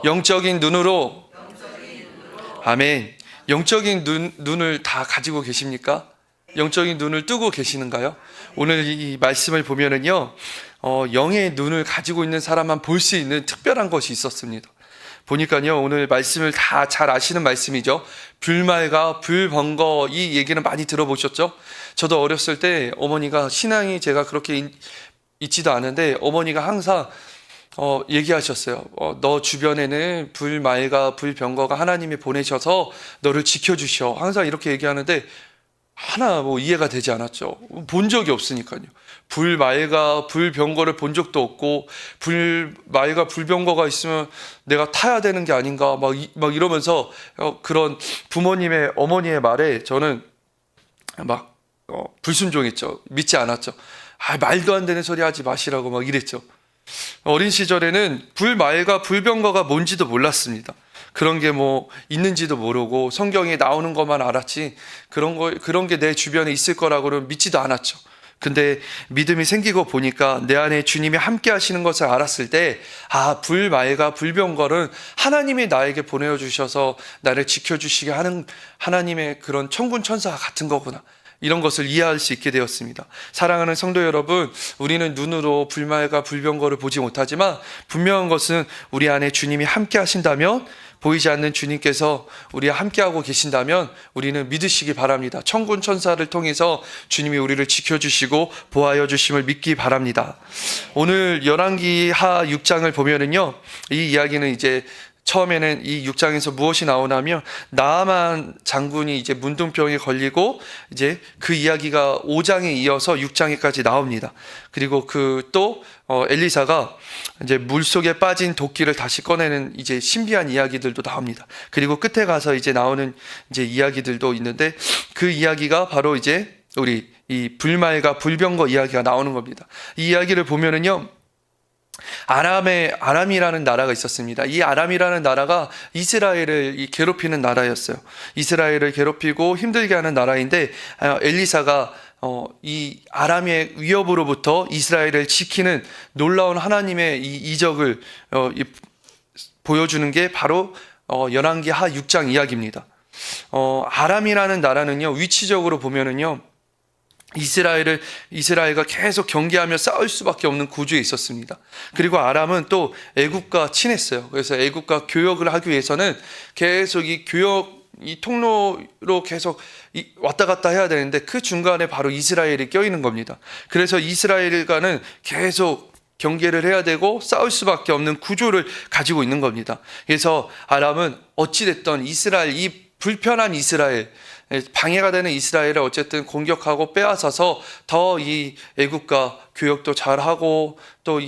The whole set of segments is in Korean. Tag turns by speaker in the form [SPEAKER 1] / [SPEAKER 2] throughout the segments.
[SPEAKER 1] 영적인 눈으로. 아멘. 영적인 눈을 다 가지고 계십니까? 영적인 눈을 뜨고 계시는가요? 오늘 이 말씀을 보면은요, 영의 눈을 가지고 있는 사람만 볼 수 있는 특별한 것이 있었습니다. 보니까요, 오늘 말씀을 다 잘 아시는 말씀이죠. 불말과 불번거, 이 얘기는 많이 들어보셨죠? 저도 어렸을 때 어머니가, 신앙이 제가 그렇게 있지도 않은데 어머니가 항상 얘기하셨어요. 너 주변에는 불말과 불병거가 하나님이 보내셔서 너를 지켜주셔. 항상 이렇게 얘기하는데 하나 이해가 되지 않았죠. 본 적이 없으니까요. 불말과 불병거를 본 적도 없고, 불말과 불병거가 있으면 내가 타야 되는 게 아닌가 막 이러면서 그런 부모님의, 어머니의 말에 저는 막 불순종했죠. 믿지 않았죠. 말도 안 되는 소리 하지 마시라고 막 이랬죠. 어린 시절에는 불말과 불병거가 뭔지도 몰랐습니다. 그런 게 있는지도 모르고 성경에 나오는 것만 알았지, 그런 게 내 주변에 있을 거라고는 믿지도 않았죠. 근데 믿음이 생기고 보니까 내 안에 주님이 함께 하시는 것을 알았을 때, 불말과 불병거는 하나님이 나에게 보내주셔서 나를 지켜주시게 하는 하나님의 그런 천군 천사 같은 거구나, 이런 것을 이해할 수 있게 되었습니다. 사랑하는 성도 여러분, 우리는 눈으로 불말과 불병거를 보지 못하지만 분명한 것은 우리 안에 주님이 함께 하신다면, 보이지 않는 주님께서 우리와 함께하고 계신다면 우리는 믿으시기 바랍니다. 천군 천사를 통해서 주님이 우리를 지켜주시고 보호하여 주심을 믿기 바랍니다. 오늘 열왕기하 6장을 보면은요, 이 이야기는 이제 처음에는 이 6장에서 무엇이 나오냐면, 나아만 장군이 이제 문둥병에 걸리고 이제 그 이야기가 5장에 이어서 6장에까지 나옵니다. 그리고 또 엘리사가 이제 물 속에 빠진 도끼를 다시 꺼내는 이제 신비한 이야기들도 나옵니다. 그리고 끝에 가서 이제 나오는 이제 이야기들도 있는데, 그 이야기가 바로 이제 우리 이 불말과 불병거 이야기가 나오는 겁니다. 이 이야기를 보면은요, 아람이라는 나라가 있었습니다. 이 아람이라는 나라가 이스라엘을 괴롭히는 나라였어요. 이스라엘을 괴롭히고 힘들게 하는 나라인데, 엘리사가 이 아람의 위협으로부터 이스라엘을 지키는 놀라운 하나님의 이 이적을 보여주는 게 바로 열왕기하 6장 이야기입니다. 아람이라는 나라는요, 위치적으로 보면은요, 이스라엘과 계속 경계하며 싸울 수밖에 없는 구조에 있었습니다. 그리고 아람은 또 애국과 친했어요. 그래서 애국과 교역을 하기 위해서는 계속 이 통로로 계속 왔다 갔다 해야 되는데, 그 중간에 바로 이스라엘이 껴있는 겁니다. 그래서 이스라엘과는 계속 경계를 해야 되고 싸울 수밖에 없는 구조를 가지고 있는 겁니다. 그래서 아람은 어찌됐든 이 불편한 이스라엘, 방해가 되는 이스라엘을 어쨌든 공격하고 빼앗아서 더 이 애국과 교역도 잘하고 또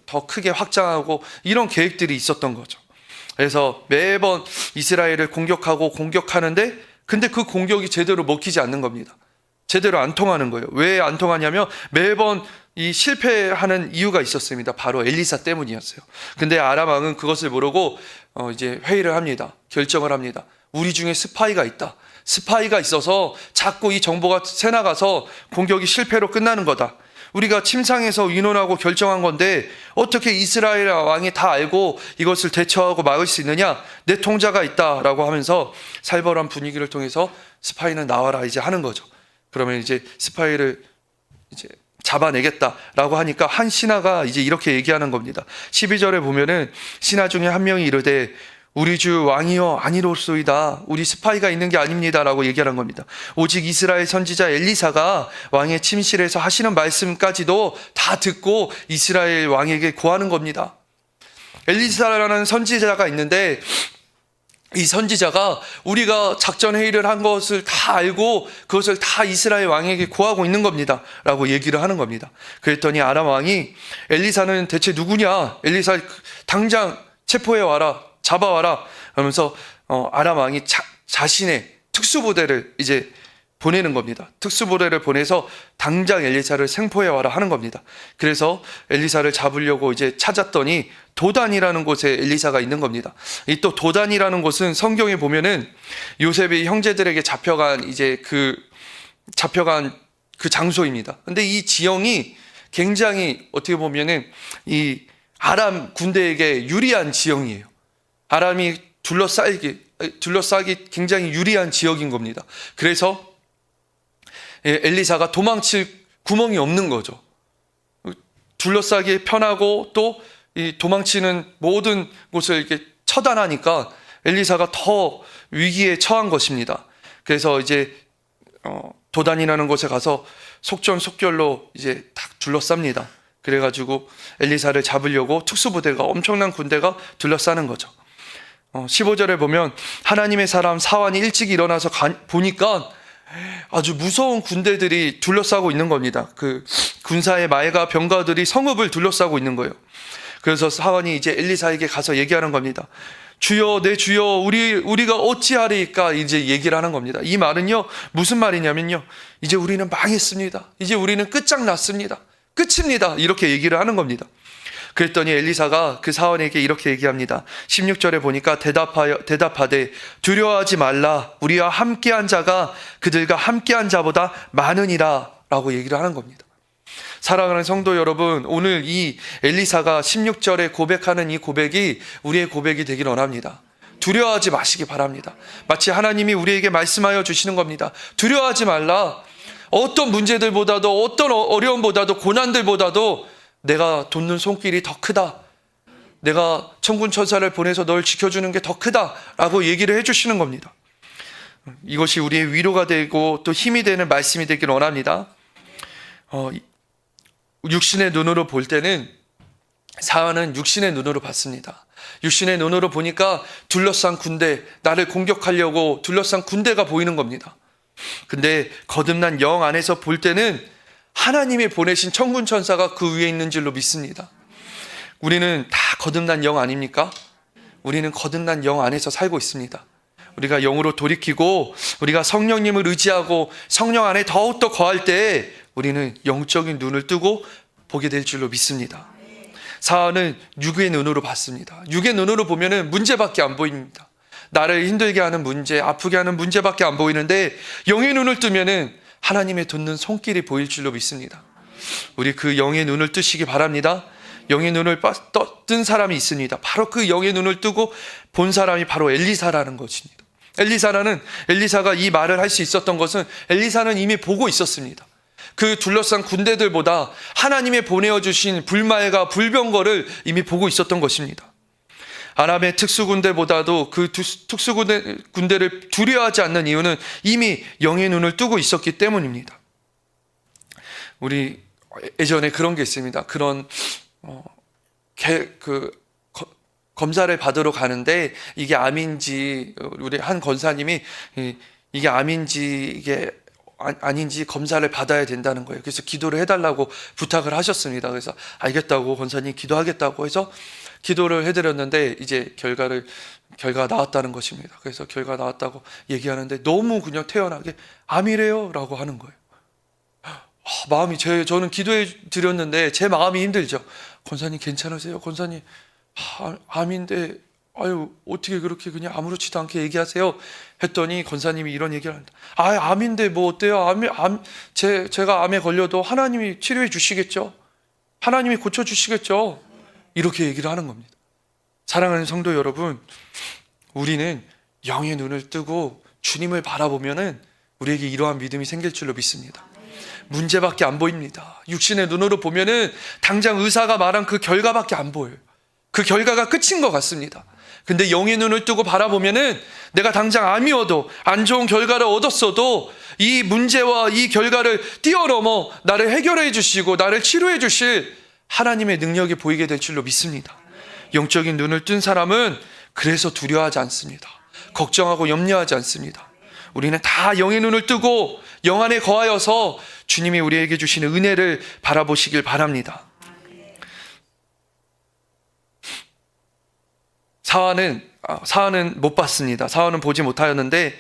[SPEAKER 1] 더 크게 확장하고, 이런 계획들이 있었던 거죠. 그래서 매번 이스라엘을 공격하는데, 근데 그 공격이 제대로 먹히지 않는 겁니다. 제대로 안 통하는 거예요. 왜 안 통하냐면 매번 이 실패하는 이유가 있었습니다. 바로 엘리사 때문이었어요. 근데 아람 왕은 그것을 모르고 이제 회의를 합니다. 결정을 합니다. 우리 중에 스파이가 있다. 스파이가 있어서 자꾸 이 정보가 새나가서 공격이 실패로 끝나는 거다. 우리가 침상에서 의논하고 결정한 건데 어떻게 이스라엘 왕이 다 알고 이것을 대처하고 막을 수 있느냐? 내 통자가 있다라고 하면서 살벌한 분위기를 통해서 스파이는 나와라 이제 하는 거죠. 그러면 이제 스파이를 이제 잡아내겠다라고 하니까 한 신하가 이제 이렇게 얘기하는 겁니다. 12절에 보면은 신하 중에 한 명이 이르되 우리 주 왕이여 아니로소이다. 우리 스파이가 있는 게 아닙니다라고 얘기하는 겁니다. 오직 이스라엘 선지자 엘리사가 왕의 침실에서 하시는 말씀까지도 다 듣고 이스라엘 왕에게 고하는 겁니다. 엘리사라는 선지자가 있는데 이 선지자가 우리가 작전 회의를 한 것을 다 알고 그것을 다 이스라엘 왕에게 고하고 있는 겁니다 라고 얘기를 하는 겁니다. 그랬더니 아람 왕이 엘리사는 대체 누구냐? 엘리사 당장 체포해 와라, 잡아와라 하면서 아람 왕이 자신의 특수부대를 이제 보내는 겁니다. 특수부대를 보내서 당장 엘리사를 생포해 와라 하는 겁니다. 그래서 엘리사를 잡으려고 이제 찾았더니 도단이라는 곳에 엘리사가 있는 겁니다. 이 또 도단이라는 곳은 성경에 보면은 요셉이 형제들에게 잡혀간 그 장소입니다. 근데 이 지형이 굉장히 어떻게 보면은 이 아람 군대에게 유리한 지형이에요. 아람이 둘러싸기 굉장히 유리한 지역인 겁니다. 그래서 엘리사가 도망칠 구멍이 없는 거죠. 둘러싸기 편하고 또 이 도망치는 모든 곳을 이렇게 처단하니까 엘리사가 더 위기에 처한 것입니다. 그래서 이제 도단이라는 곳에 가서 속전속결로 이제 딱 둘러쌉니다. 그래가지고 엘리사를 잡으려고 특수부대가, 엄청난 군대가 둘러싸는 거죠. 15절에 보면 하나님의 사람 사환이 일찍 일어나서 보니까 아주 무서운 군대들이 둘러싸고 있는 겁니다. 그 군사의 말과 병거들이 성읍을 둘러싸고 있는 거예요. 그래서 사환이 이제 엘리사에게 가서 얘기하는 겁니다. 주여, 내 주여, 우리가 어찌하리까, 이제 얘기를 하는 겁니다. 이 말은요, 무슨 말이냐면요, 이제 우리는 망했습니다. 이제 우리는 끝장났습니다. 끝입니다. 이렇게 얘기를 하는 겁니다. 그랬더니 엘리사가 그 사원에게 이렇게 얘기합니다. 16절에 보니까 대답하되 두려워하지 말라. 우리와 함께한 자가 그들과 함께한 자보다 많으니라 라고 얘기를 하는 겁니다. 사랑하는 성도 여러분, 오늘 이 엘리사가 16절에 고백하는 이 고백이 우리의 고백이 되길 원합니다. 두려워하지 마시기 바랍니다. 마치 하나님이 우리에게 말씀하여 주시는 겁니다. 두려워하지 말라. 어떤 문제들보다도, 어떤 어려움보다도, 고난들보다도 내가 돕는 손길이 더 크다. 내가 천군 천사를 보내서 널 지켜주는 게 더 크다라고 얘기를 해주시는 겁니다. 이것이 우리의 위로가 되고 또 힘이 되는 말씀이 되길 원합니다. 육신의 눈으로 볼 때는 사안은 육신의 눈으로 봤습니다. 육신의 눈으로 보니까 둘러싼 군대, 나를 공격하려고 둘러싼 군대가 보이는 겁니다. 근데 거듭난 영 안에서 볼 때는 하나님이 보내신 천군 천사가 그 위에 있는 줄로 믿습니다. 우리는 다 거듭난 영 아닙니까? 우리는 거듭난 영 안에서 살고 있습니다. 우리가 영으로 돌이키고 우리가 성령님을 의지하고 성령 안에 더욱더 거할 때 우리는 영적인 눈을 뜨고 보게 될 줄로 믿습니다. 사안은 육의 눈으로 봤습니다. 육의 눈으로 보면은 문제밖에 안 보입니다. 나를 힘들게 하는 문제, 아프게 하는 문제밖에 안 보이는데 영의 눈을 뜨면은 하나님의 돕는 손길이 보일 줄로 믿습니다. 우리 그 영의 눈을 뜨시기 바랍니다. 영의 눈을 뜬 사람이 있습니다. 바로 그 영의 눈을 뜨고 본 사람이 바로 엘리사라는 것입니다. 엘리사가 이 말을 할 수 있었던 것은 엘리사는 이미 보고 있었습니다. 그 둘러싼 군대들보다 하나님의 보내어 주신 불말과 불병거를 이미 보고 있었던 것입니다. 아람의 특수군대보다도 그 특수군대를 두려워하지 않는 이유는 이미 영의 눈을 뜨고 있었기 때문입니다. 우리 예전에 그런 게 있습니다. 그런 검사를 받으러 가는데 이게 암인지, 우리 한 권사님이 이게 암인지 이게 아닌지 검사를 받아야 된다는 거예요. 그래서 기도를 해달라고 부탁을 하셨습니다. 그래서 알겠다고 권사님 기도하겠다고 해서 기도를 해드렸는데 이제 결과가 나왔다는 것입니다. 그래서 결과 나왔다고 얘기하는데 너무 그냥 태연하게 암이래요 라고 하는 거예요. 마음이 저는 기도해 드렸는데 제 마음이 힘들죠. 권사님 괜찮으세요? 권사님 암인데 어떻게 그렇게 그냥 아무렇지도 않게 얘기하세요? 했더니 권사님이 이런 얘기를 합니다. 암인데 뭐 어때요? 제가 암에 걸려도 하나님이 치료해 주시겠죠? 하나님이 고쳐 주시겠죠? 이렇게 얘기를 하는 겁니다. 사랑하는 성도 여러분, 우리는 영의 눈을 뜨고 주님을 바라보면은 우리에게 이러한 믿음이 생길 줄로 믿습니다. 문제밖에 안 보입니다. 육신의 눈으로 보면은 당장 의사가 말한 그 결과밖에 안 보여요. 그 결과가 끝인 것 같습니다. 근데 영의 눈을 뜨고 바라보면은 내가 당장 암이어도 안 좋은 결과를 얻었어도 이 문제와 이 결과를 뛰어넘어 나를 해결해 주시고 나를 치료해 주실 하나님의 능력이 보이게 될 줄로 믿습니다. 영적인 눈을 뜬 사람은 그래서 두려워하지 않습니다. 걱정하고 염려하지 않습니다. 우리는 다 영의 눈을 뜨고 영 안에 거하여서 주님이 우리에게 주시는 은혜를 바라보시길 바랍니다. 사안은 못 봤습니다. 사안은 보지 못하였는데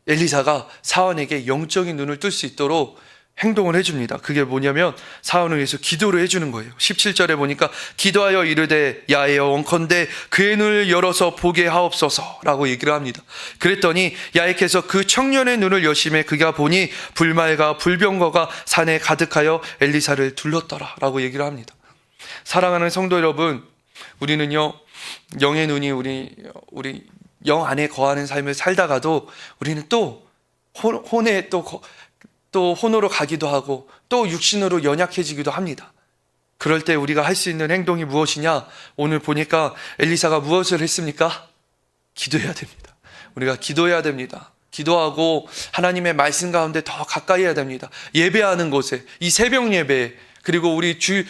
[SPEAKER 1] 엘리사가 사안에게 영적인 눈을 뜰 수 있도록 행동을 해줍니다. 그게 뭐냐면 사안을 위해서 기도를 해주는 거예요. 17절에 보니까 기도하여 이르되 야훼여 원컨대 그의 눈을 열어서 보게 하옵소서라고 얘기를 합니다. 그랬더니 야훼께서 그 청년의 눈을 여심해 그가 보니 불말과 불병거가 산에 가득하여 엘리사를 둘렀더라 라고 얘기를 합니다. 사랑하는 성도 여러분, 우리는요 영의 눈이 우리 영 안에 거하는 삶을 살다가도 우리는 또 혼에 또 혼으로 가기도 하고 또 육신으로 연약해지기도 합니다. 그럴 때 우리가 할 수 있는 행동이 무엇이냐? 오늘 보니까 엘리사가 무엇을 했습니까? 기도해야 됩니다. 우리가 기도해야 됩니다. 기도하고 하나님의 말씀 가운데 더 가까이 해야 됩니다. 예배하는 곳에, 이 새벽 예배, 그리고 우리 주일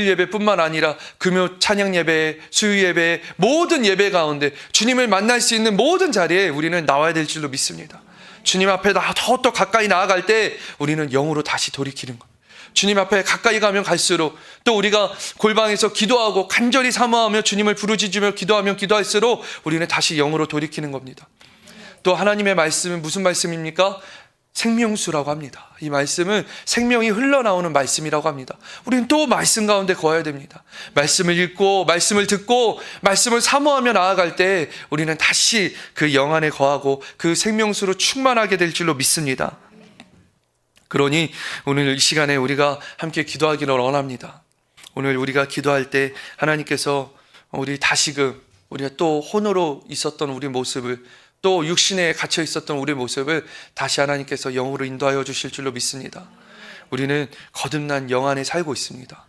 [SPEAKER 1] 예배뿐만 아니라 금요 찬양 예배, 수요 예배, 모든 예배 가운데 주님을 만날 수 있는 모든 자리에 우리는 나와야 될 줄로 믿습니다. 주님 앞에 더 가까이 나아갈 때 우리는 영으로 다시 돌이키는 것. 주님 앞에 가까이 가면 갈수록, 또 우리가 골방에서 기도하고 간절히 사모하며 주님을 부르짖으며 기도하면 기도할수록 우리는 다시 영으로 돌이키는 겁니다. 또 하나님의 말씀은 무슨 말씀입니까? 생명수라고 합니다. 이 말씀은 생명이 흘러나오는 말씀이라고 합니다. 우리는 또 말씀 가운데 거해야 됩니다. 말씀을 읽고 말씀을 듣고 말씀을 사모하며 나아갈 때 우리는 다시 그 영 안에 거하고 그 생명수로 충만하게 될 줄로 믿습니다. 그러니 오늘 이 시간에 우리가 함께 기도하기를 원합니다. 오늘 우리가 기도할 때 하나님께서 우리 다시금 우리가 또 혼으로 있었던 우리 모습을, 또 육신에 갇혀 있었던 우리 모습을 다시 하나님께서 영으로 인도하여 주실 줄로 믿습니다. 우리는 거듭난 영 안에 살고 있습니다.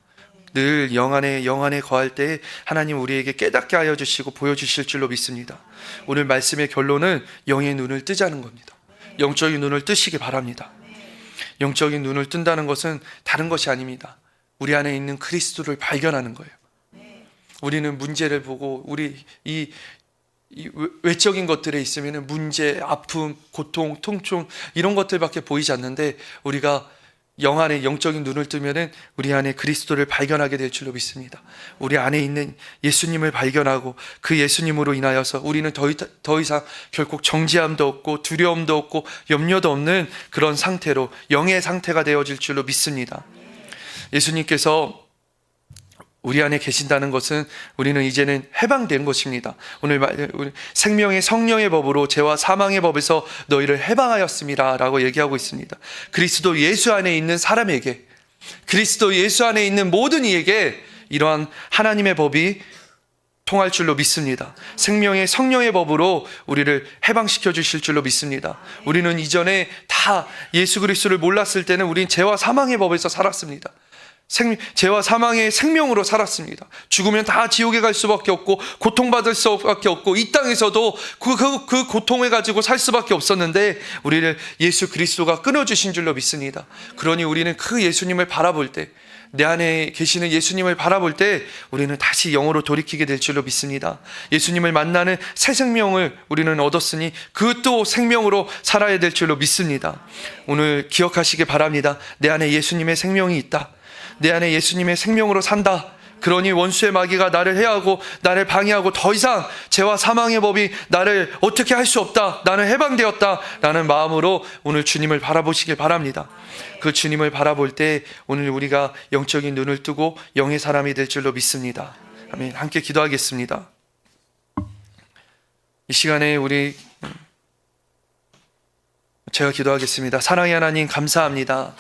[SPEAKER 1] 늘 영 안에 거할 때 하나님 우리에게 깨닫게 하여 주시고 보여주실 줄로 믿습니다. 오늘 말씀의 결론은 영의 눈을 뜨자는 겁니다. 영적인 눈을 뜨시기 바랍니다. 영적인 눈을 뜬다는 것은 다른 것이 아닙니다. 우리 안에 있는 그리스도를 발견하는 거예요. 우리는 문제를 보고 우리 이 외적인 것들에 있으면 문제, 아픔, 고통, 통증 이런 것들밖에 보이지 않는데, 우리가 영 안에 영적인 눈을 뜨면은 우리 안에 그리스도를 발견하게 될 줄로 믿습니다. 우리 안에 있는 예수님을 발견하고 그 예수님으로 인하여서 우리는 더 이상 결국 정죄함도 없고 두려움도 없고 염려도 없는 그런 상태로 영의 상태가 되어질 줄로 믿습니다. 예수님께서 우리 안에 계신다는 것은 우리는 이제는 해방된 것입니다. 오늘 생명의 성령의 법으로 죄와 사망의 법에서 너희를 해방하였습니다 라고 얘기하고 있습니다. 그리스도 예수 안에 있는 사람에게, 그리스도 예수 안에 있는 모든 이에게 이러한 하나님의 법이 통할 줄로 믿습니다. 생명의 성령의 법으로 우리를 해방시켜 주실 줄로 믿습니다. 우리는 이전에 다 예수 그리스도를 몰랐을 때는 우리는 죄와 사망의 법에서 살았습니다. 죄와 사망의 생명으로 살았습니다. 죽으면 다 지옥에 갈 수밖에 없고 고통받을 수밖에 없고 이 땅에서도 그 고통을 가지고 살 수밖에 없었는데 우리를 예수 그리스도가 끊어주신 줄로 믿습니다. 그러니 우리는 그 예수님을 바라볼 때, 내 안에 계시는 예수님을 바라볼 때 우리는 다시 영으로 돌이키게 될 줄로 믿습니다. 예수님을 만나는 새 생명을 우리는 얻었으니 그 또 생명으로 살아야 될 줄로 믿습니다. 오늘 기억하시기 바랍니다. 내 안에 예수님의 생명이 있다. 내 안에 예수님의 생명으로 산다. 그러니 원수의 마귀가 나를 해하고 나를 방해하고 더 이상 죄와 사망의 법이 나를 어떻게 할 수 없다. 나는 해방되었다 라는 마음으로 오늘 주님을 바라보시길 바랍니다. 그 주님을 바라볼 때 오늘 우리가 영적인 눈을 뜨고 영의 사람이 될 줄로 믿습니다. 아멘. 함께 기도하겠습니다. 이 시간에 제가 기도하겠습니다. 사랑의 하나님, 감사합니다.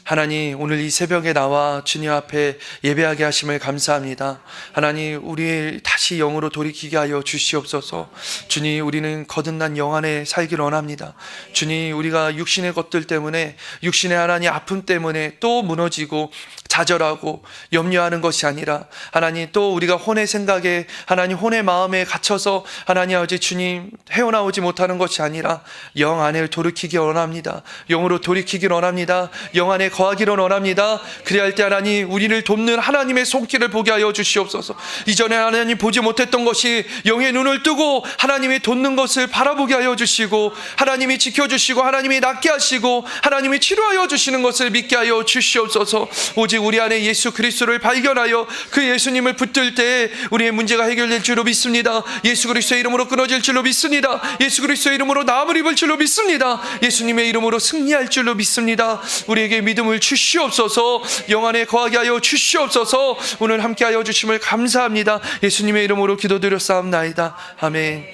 [SPEAKER 1] 하나님, 오늘 이 새벽에 나와 주님 앞에 예배하게 하심을 감사합니다. 하나님, 우리 다시 영으로 돌이키게 하여 주시옵소서. 주님, 우리는 거듭난 영 안에 살기를 원합니다. 주님, 우리가 육신의 것들 때문에, 육신의 하나님 아픔 때문에 또 무너지고 좌절하고 염려하는 것이 아니라, 하나님, 또 우리가 혼의 생각에, 하나님 혼의 마음에 갇혀서 하나님 아버지 주님 헤어나오지 못하는 것이 아니라 영 안에 돌이키기 원합니다. 영으로 돌이키기 원합니다. 영 안에 거하기를 원합니다. 그리할 때 하나님, 우리를 돕는 하나님의 손길을 보게 하여 주시옵소서. 이전에 하나님 보지 못했던 것이 영의 눈을 뜨고 하나님이 돕는 것을 바라보게 하여 주시고, 하나님이 지켜주시고 하나님이 낫게 하시고 하나님이 치료하여 주시는 것을 믿게 하여 주시옵소서. 오직 우리 안에 예수 그리스도를 발견하여 그 예수님을 붙들 때 우리의 문제가 해결될 줄로 믿습니다. 예수 그리스도의 이름으로 끊어질 줄로 믿습니다. 예수 그리스도의 이름으로 나음을 입을 줄로 믿습니다. 예수님의 이름으로 승리할 줄로 믿습니다. 우리에게 믿음을 주시옵소서. 영 안에 거하게 하여 주시옵소서. 오늘 함께하여 주심을 감사합니다. 예수님의 이름으로 기도드렸사옵나이다. 아멘.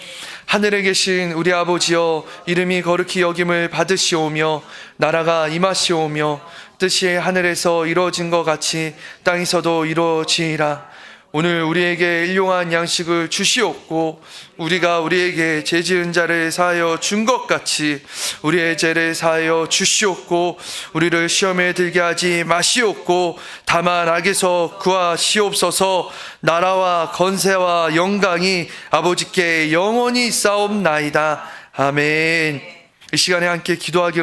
[SPEAKER 1] 하늘에 계신 우리 아버지여, 이름이 거룩히 여김을 받으시오며 나라가 임하시오며 뜻이 하늘에서 이루어진 것 같이 땅에서도 이루어지이라. 오늘 우리에게 일용한 양식을 주시옵고 우리가 우리에게 죄 지은 자를 사하여 준 것 같이 우리의 죄를 사하여 주시옵고 우리를 시험에 들게 하지 마시옵고 다만 악에서 구하시옵소서. 나라와 건세와 영광이 아버지께 영원히 싸움나이다. 아멘. 이 시간에 함께 기도하기로